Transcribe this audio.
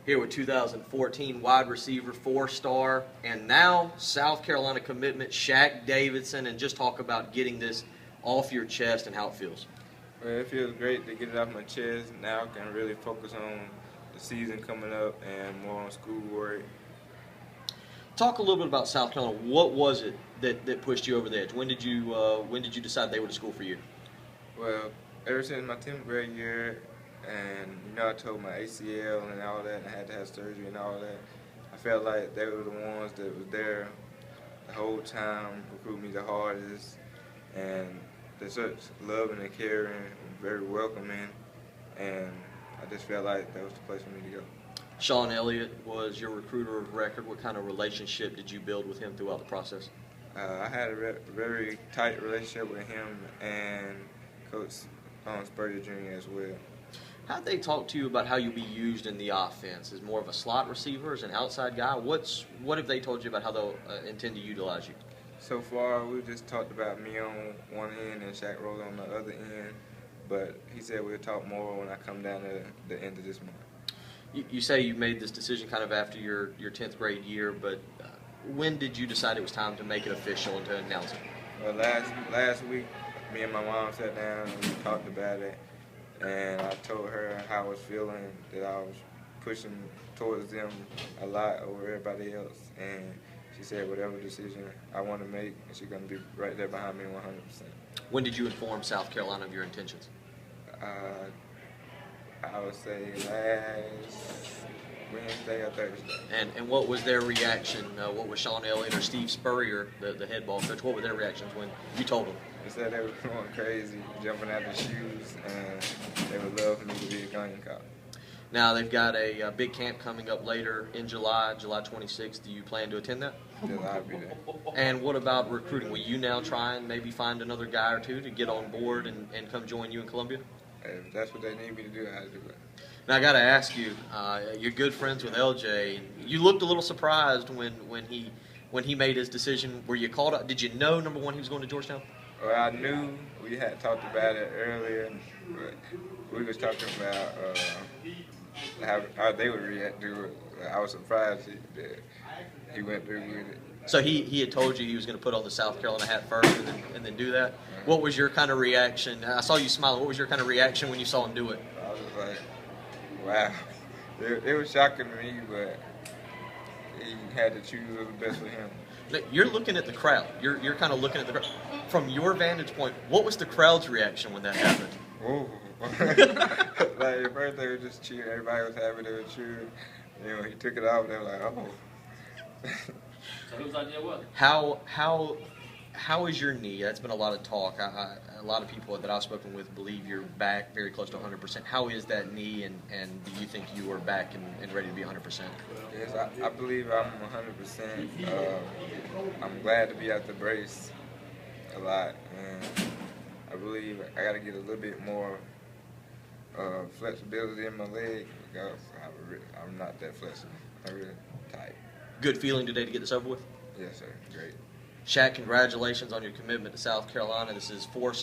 Here with 2014 wide receiver, 4-star, and now South Carolina commitment, Shaq Davidson, and just talk about getting this off your chest and how it feels. Well, it feels great to get it off my chest. Now I can really focus on the season coming up and more on schoolwork. Talk a little bit about South Carolina. What was it that pushed you over the edge? When did you decide they were the school for you? Well, ever since my 10th grade year, and I tore my ACL and all that, and I had to have surgery and all that, I felt like they were the ones that was there the whole time, recruiting me the hardest, and they're such loving and caring, very welcoming, and I just felt like that was the place for me to go. Sean Elliott was your recruiter of record. What kind of relationship did you build with him throughout the process? I had a very tight relationship with him and Coach Spurrier Jr. as well. How did they talk to you about how you'll be used in the offense? As more of a slot receiver, as an outside guy? What have they told you about how they'll intend to utilize you? So far, we've just talked about me on one end and Shaq Rose on the other end, but he said we'll talk more when I come down to the end of this month. You say you made this decision kind of after your 10th grade year, but when did you decide it was time to make it official and to announce it? Well, last week, me and my mom sat down and we talked about it, and I told her how I was feeling, that I was pushing towards them a lot over everybody else, and she said whatever decision I want to make, she's going to be right there behind me 100%. When did you inform South Carolina of your intentions? I would say last Wednesday or Thursday. And what was their reaction? What was Sean Elliott or Steve Spurrier, the head ball coach, what were their reactions when you told them? They said they were going crazy, jumping out of the shoes, and they would love for me to be a Gamecock. Now they've got a big camp coming up later in July 26th. Do you plan to attend that? Yes, I'll be there. And what about recruiting? Will you now try and maybe find another guy or two to get on board and come join you in Columbia? If that's what they need me to do, I'll do it. Now I got to ask you, you're good friends with LJ. You looked a little surprised when he made his decision. Were you called out? Did you know, number one, he was going to Georgetown? Well, I knew we had talked about it earlier, but we was talking about how they would react to it. I was surprised that he went through with it. So he had told you he was going to put on the South Carolina hat first and then do that? What was your kind of reaction? I saw you smiling. What was your kind of reaction when you saw him do it? I was like, wow. It was shocking to me, but he had to choose what was best for him. You're looking at the crowd. You're kind of looking at the crowd. From your vantage point, what was the crowd's reaction when that happened? Ooh. Like, at first they were just cheering. Everybody was happy, they were cheering. You know, he took it off, they were like, oh. So whose idea was it? How is your knee? That's been a lot of talk. A lot of people that I've spoken with believe you're back very close to 100%. How is that knee, and do you think you are back and ready to be 100%? Yes, I believe I'm 100%. I'm glad to be at the brace a lot, and I believe I got to get a little bit more flexibility in my leg because I'm not that flexible. I'm really tight. Good feeling today to get this over with? Yes, sir. Great. Shaq, congratulations on your commitment to South Carolina. This is 4